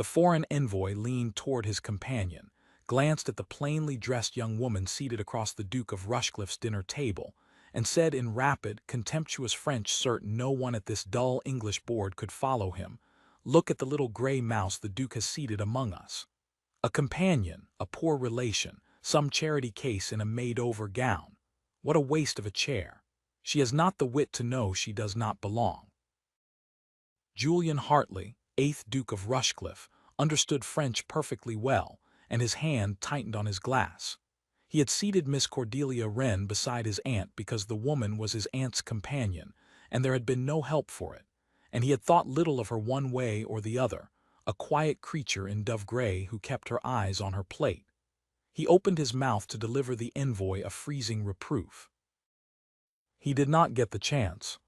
The foreign envoy leaned toward his companion, glanced at the plainly dressed young woman seated across the Duke of Rushcliffe's dinner table, and said in rapid, contemptuous French certain no one at this dull English board could follow him, "Look at the little gray mouse the Duke has seated among us. A companion, a poor relation, some charity case in a made-over gown. What a waste of a chair. She has not the wit to know she does not belong." Julian Hartley, 8th Duke of Rushcliffe, understood French perfectly well, and his hand tightened on his glass. He had seated Miss Cordelia Wren beside his aunt because the woman was his aunt's companion, and there had been no help for it, and he had thought little of her one way or the other, a quiet creature in dove gray who kept her eyes on her plate. He opened his mouth to deliver the envoy a freezing reproof. He did not get the chance.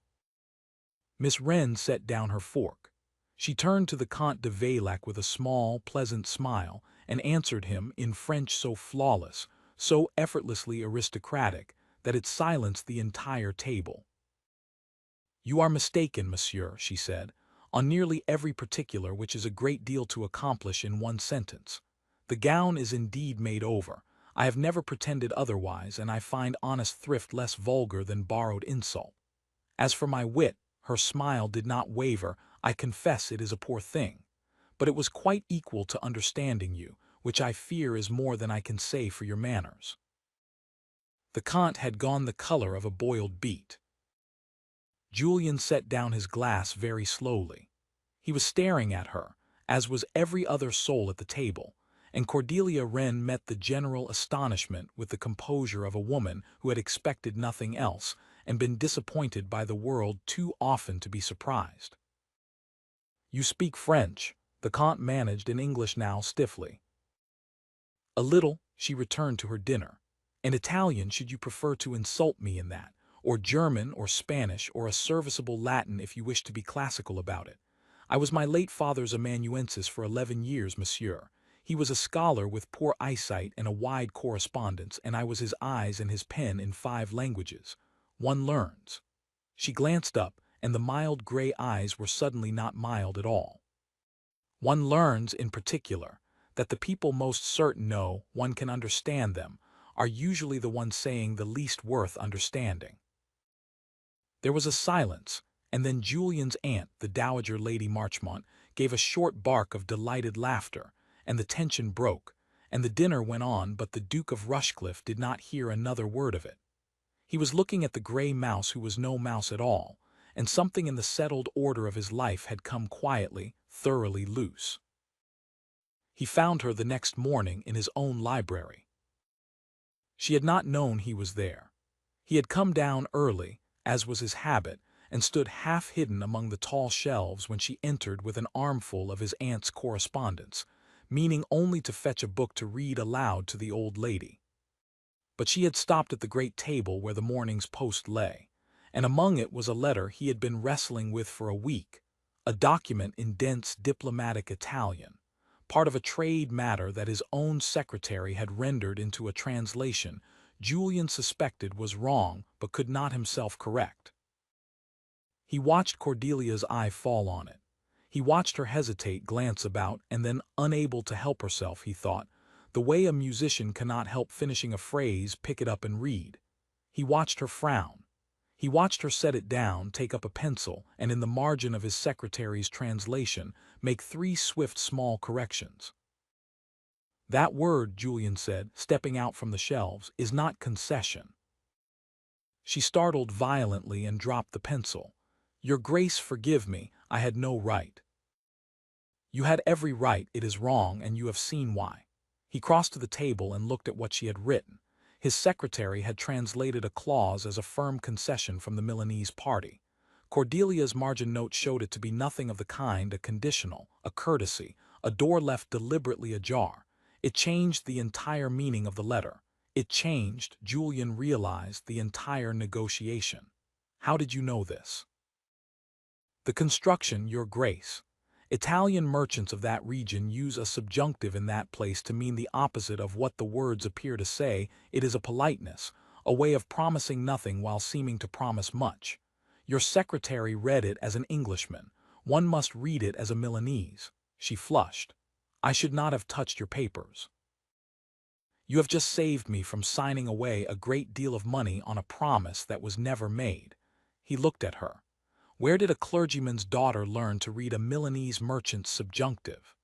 Miss Wren set down her fork. She turned to the Comte de Valac with a small, pleasant smile and answered him in French so flawless, so effortlessly aristocratic, that it silenced the entire table. "You are mistaken, monsieur," she said, "on nearly every particular, which is a great deal to accomplish in one sentence. The gown is indeed made over. I have never pretended otherwise, and I find honest thrift less vulgar than borrowed insult. As for my wit," her smile did not waver, "I confess it is a poor thing. But it was quite equal to understanding you, which I fear is more than I can say for your manners." The Comte had gone the color of a boiled beet. Julian set down his glass very slowly. He was staring at her, as was every other soul at the table, and Cordelia Wren met the general astonishment with the composure of a woman who had expected nothing else and been disappointed by the world too often to be surprised. "You speak French," the Comte managed in English now stiffly. "A little," she returned to her dinner. "And Italian should you prefer to insult me in that, or German or Spanish or a serviceable Latin if you wish to be classical about it. I was my late father's amanuensis for 11 years, monsieur. He was a scholar with poor eyesight and a wide correspondence, and I was his eyes and his pen in 5 languages. One learns." She glanced up, and the mild gray eyes were suddenly not mild at all. "One learns, in particular, that the people most certain know one can understand them are usually the ones saying the least worth understanding." There was a silence, and then Julian's aunt, the Dowager Lady Marchmont, gave a short bark of delighted laughter, and the tension broke, and the dinner went on, but the Duke of Rushcliffe did not hear another word of it. He was looking at the gray mouse who was no mouse at all, and something in the settled order of his life had come quietly, thoroughly loose. He found her the next morning in his own library. She had not known he was there. He had come down early, as was his habit, and stood half hidden among the tall shelves when she entered with an armful of his aunt's correspondence, meaning only to fetch a book to read aloud to the old lady. But she had stopped at the great table where the morning's post lay, and among it was a letter he had been wrestling with for a week, a document in dense diplomatic Italian, part of a trade matter that his own secretary had rendered into a translation Julian suspected was wrong but could not himself correct. He watched Cordelia's eye fall on it. He watched her hesitate, glance about, and then, unable to help herself, he thought, the way a musician cannot help finishing a phrase, pick it up and read. He watched her frown. He watched her set it down, take up a pencil, and in the margin of his secretary's translation, make 3 swift small corrections. "That word," Julian said, stepping out from the shelves, "is not concession." She startled violently and dropped the pencil. "Your Grace, forgive me, I had no right." "You had every right, it is wrong, and you have seen why." He crossed to the table and looked at what she had written. His secretary had translated a clause as a firm concession from the Milanese party. Cordelia's margin note showed it to be nothing of the kind, a conditional, a courtesy, a door left deliberately ajar. It changed the entire meaning of the letter. It changed, Julian realized, the entire negotiation. "How did you know this?" "The construction, Your Grace. Italian merchants of that region use a subjunctive in that place to mean the opposite of what the words appear to say. It is a politeness, a way of promising nothing while seeming to promise much. Your secretary read it as an Englishman. One must read it as a Milanese." She flushed. I should not have touched your papers. You have just saved me from signing away a great deal of money on a promise that was never made." He looked at her. Where did a clergyman's daughter learn to read a Milanese merchant's subjunctive?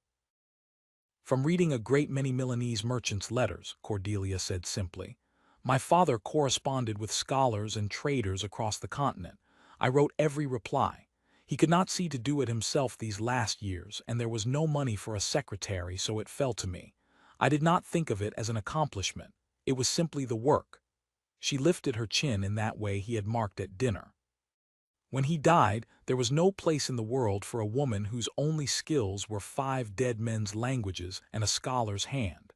"From reading a great many Milanese merchants' letters," Cordelia said simply. "My father corresponded with scholars and traders across the continent. I wrote every reply. He could not see to do it himself these last years, and there was no money for a secretary, so it fell to me. I did not think of it as an accomplishment. It was simply the work." She lifted her chin in that way he had marked at dinner. "When he died, there was no place in the world for a woman whose only skills were 5 dead men's languages and a scholar's hand.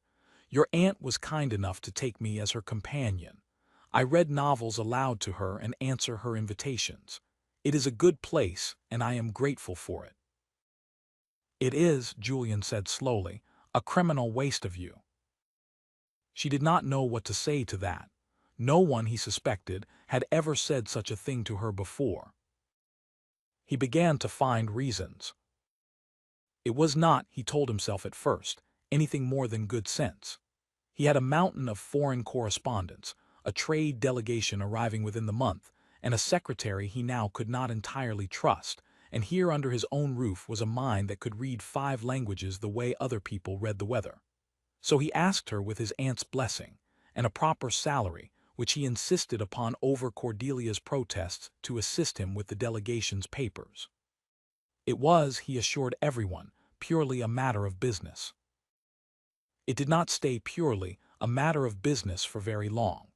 Your aunt was kind enough to take me as her companion. I read novels aloud to her and answer her invitations. It is a good place, and I am grateful for it." "It is," Julian said slowly, "a criminal waste of you." She did not know what to say to that. No one, he suspected, had ever said such a thing to her before. He began to find reasons. It was not, he told himself at first, anything more than good sense. He had a mountain of foreign correspondence, a trade delegation arriving within the month, and a secretary he now could not entirely trust, and here under his own roof was a mind that could read 5 languages the way other people read the weather. So he asked her with his aunt's blessing, and a proper salary, which he insisted upon over Cordelia's protests, to assist him with the delegation's papers. It was, he assured everyone, purely a matter of business. It did not stay purely a matter of business for very long.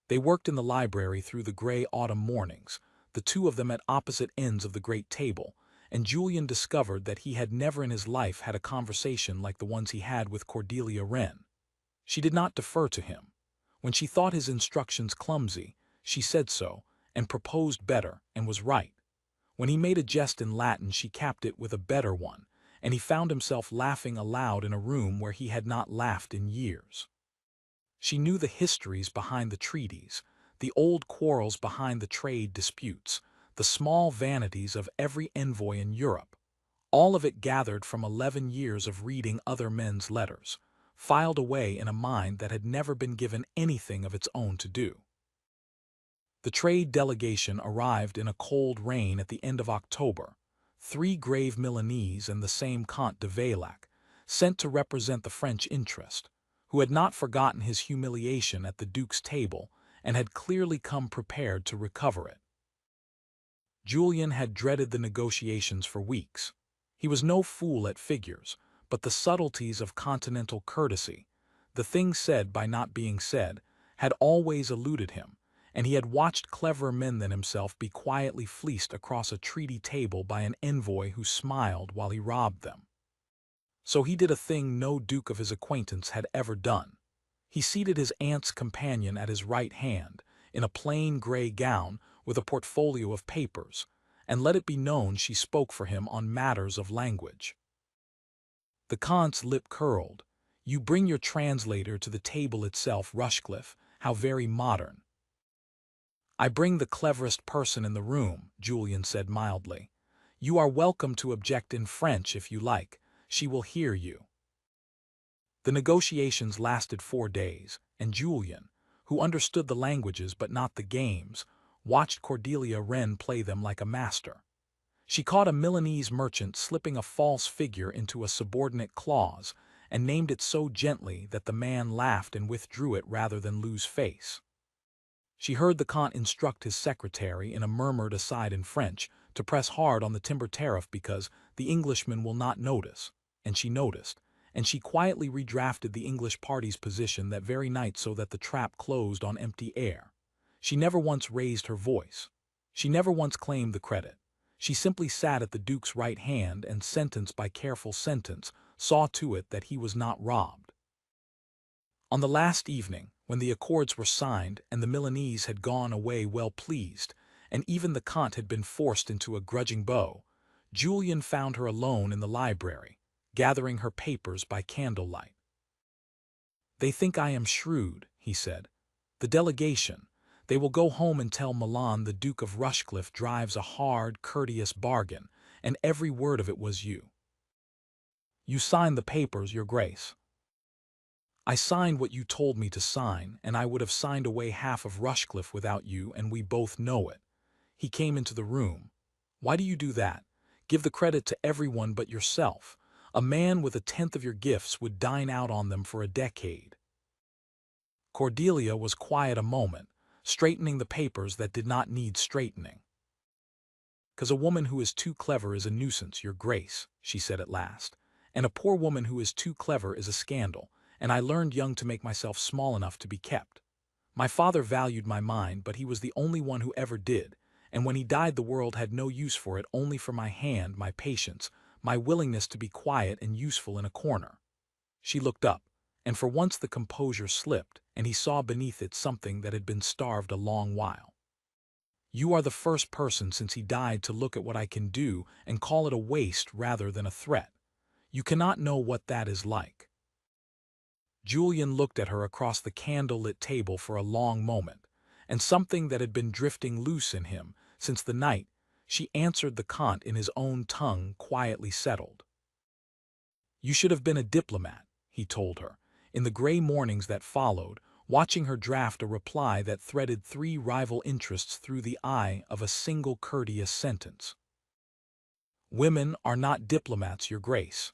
They worked in the library through the gray autumn mornings, the two of them at opposite ends of the great table, and Julian discovered that he had never in his life had a conversation like the ones he had with Cordelia Wren. She did not defer to him. When she thought his instructions clumsy, she said so, and proposed better, and was right. When he made a jest in Latin, she capped it with a better one, and he found himself laughing aloud in a room where he had not laughed in years. She knew the histories behind the treaties, the old quarrels behind the trade disputes, the small vanities of every envoy in Europe, all of it gathered from 11 years of reading other men's letters, filed away in a mind that had never been given anything of its own to do. The trade delegation arrived in a cold rain at the end of October, 3 grave Milanese and the same Comte de Valac, sent to represent the French interest, who had not forgotten his humiliation at the Duke's table and had clearly come prepared to recover it. Julian had dreaded the negotiations for weeks. He was no fool at figures, but the subtleties of continental courtesy, the thing said by not being said, had always eluded him, and he had watched cleverer men than himself be quietly fleeced across a treaty table by an envoy who smiled while he robbed them. So he did a thing no duke of his acquaintance had ever done. He seated his aunt's companion at his right hand, in a plain gray gown with a portfolio of papers, and let it be known she spoke for him on matters of language. The Comte's lip curled. "You bring your translator to the table itself, Rushcliffe, how very modern." "I bring the cleverest person in the room," Julian said mildly. "You are welcome to object in French if you like. She will hear you." The negotiations lasted 4 days, and Julian, who understood the languages but not the games, watched Cordelia Wren play them like a master. She caught a Milanese merchant slipping a false figure into a subordinate clause, and named it so gently that the man laughed and withdrew it rather than lose face. She heard the Comte instruct his secretary in a murmured aside in French to press hard on the timber tariff because the Englishman will not notice, and she noticed, and she quietly redrafted the English party's position that very night so that the trap closed on empty air. She never once raised her voice. She never once claimed the credit. She simply sat at the Duke's right hand and sentence by careful sentence saw to it that he was not robbed. On the last evening, when the accords were signed and the Milanese had gone away well pleased, and even the Comte had been forced into a grudging bow, Julian found her alone in the library, gathering her papers by candlelight. "They think I am shrewd," he said. "The delegation. They will go home and tell Milan the Duke of Rushcliffe drives a hard, courteous bargain, and every word of it was you. You signed the papers, Your Grace. I signed what you told me to sign, and I would have signed away half of Rushcliffe without you, and we both know it. He came into the room. Why do you do that? Give the credit to everyone but yourself. A man with 1/10 of your gifts would dine out on them for a decade. Cordelia was quiet a moment, straightening the papers that did not need straightening. "'Cause a woman who is too clever is a nuisance, Your Grace," she said at last. "And a poor woman who is too clever is a scandal, and I learned young to make myself small enough to be kept. My father valued my mind, but he was the only one who ever did, and when he died the world had no use for it, only for my hand, my patience, my willingness to be quiet and useful in a corner." She looked up, and for once the composure slipped, and he saw beneath it something that had been starved a long while. "You are the first person since he died to look at what I can do and call it a waste rather than a threat. You cannot know what that is like." Julian looked at her across the candle-lit table for a long moment, and something that had been drifting loose in him since the night she answered the cant in his own tongue quietly settled. "You should have been a diplomat," he told her, in the gray mornings that followed, watching her draft a reply that threaded 3 rival interests through the eye of a single courteous sentence. "Women are not diplomats, Your Grace.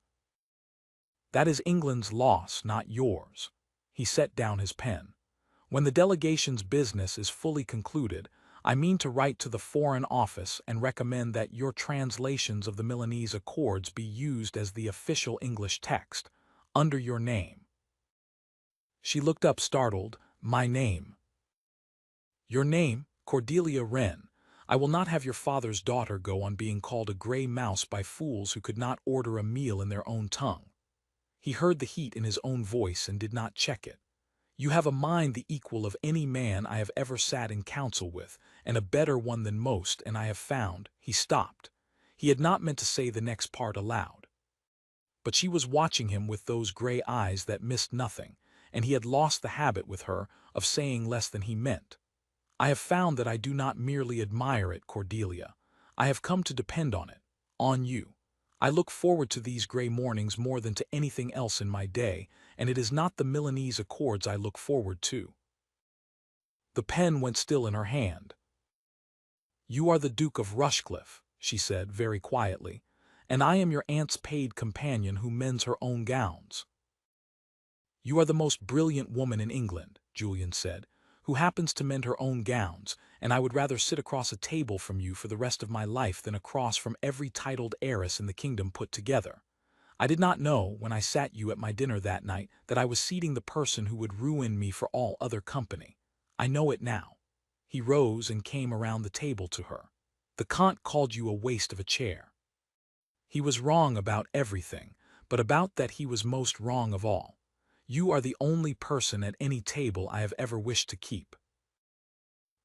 That is England's loss, not yours." He set down his pen. "When the delegation's business is fully concluded, I mean to write to the Foreign Office and recommend that your translations of the Milanese Accords be used as the official English text, under your name." She looked up startled. "My name?" "Your name, Cordelia Wren. I will not have your father's daughter go on being called a gray mouse by fools who could not order a meal in their own tongue." He heard the heat in his own voice and did not check it. "You have a mind the equal of any man I have ever sat in council with, and a better one than most, and I have found—" He stopped. He had not meant to say the next part aloud. But she was watching him with those gray eyes that missed nothing, and he had lost the habit with her of saying less than he meant. "I have found that I do not merely admire it, Cordelia. I have come to depend on it, on you. I look forward to these gray mornings more than to anything else in my day, and it is not the Milanese Accords I look forward to." The pen went still in her hand. "You are the Duke of Rushcliffe," she said very quietly, "and I am your aunt's paid companion who mends her own gowns." "You are the most brilliant woman in England," Julian said, "who happens to mend her own gowns, and I would rather sit across a table from you for the rest of my life than across from every titled heiress in the kingdom put together. I did not know, when I sat you at my dinner that night, that I was seating the person who would ruin me for all other company. I know it now." He rose and came around the table to her. "The Count called you a waste of a chair. He was wrong about everything, but about that he was most wrong of all. You are the only person at any table I have ever wished to keep."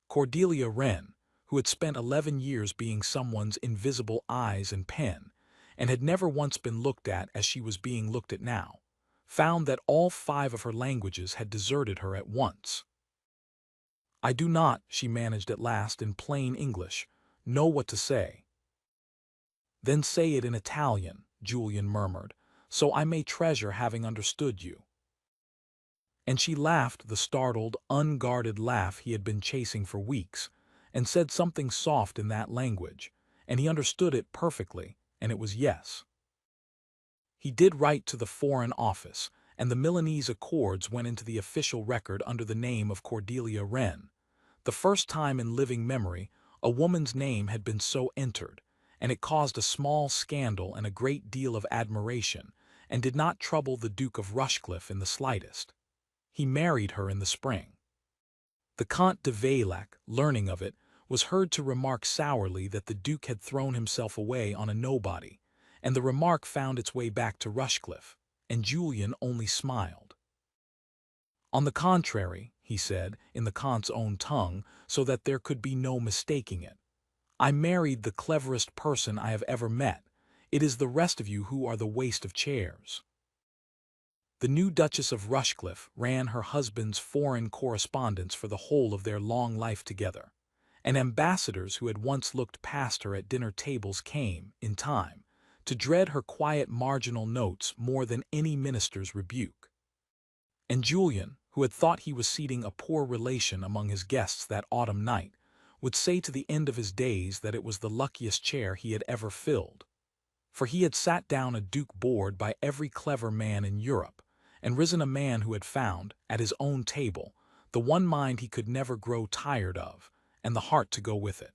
Cordelia Wren, who had spent 11 years being someone's invisible eyes and pen, and had never once been looked at as she was being looked at now, found that all 5 of her languages had deserted her at once. "I do not," she managed at last in plain English, "know what to say." "Then say it in Italian," Julian murmured, "so I may treasure having understood you." And she laughed the startled, unguarded laugh he had been chasing for weeks, and said something soft in that language, and he understood it perfectly, and it was yes. He did write to the Foreign Office, and the Milanese Accords went into the official record under the name of Cordelia Wren. The first time in living memory a woman's name had been so entered, and it caused a small scandal and a great deal of admiration, and did not trouble the Duke of Rushcliffe in the slightest. He married her in the spring. The Comte de Vaillac, learning of it, was heard to remark sourly that the Duke had thrown himself away on a nobody, and the remark found its way back to Rushcliffe, and Julian only smiled. "On the contrary," he said, in the Comte's own tongue, so that there could be no mistaking it, "I married the cleverest person I have ever met. It is the rest of you who are the waste of chairs." The new Duchess of Rushcliffe ran her husband's foreign correspondence for the whole of their long life together, and ambassadors who had once looked past her at dinner tables came, in time, to dread her quiet marginal notes more than any minister's rebuke. And Julian, who had thought he was seating a poor relation among his guests that autumn night, would say to the end of his days that it was the luckiest chair he had ever filled. For he had sat down a duke bored by every clever man in Europe, and risen a man who had found, at his own table, the one mind he could never grow tired of, and the heart to go with it.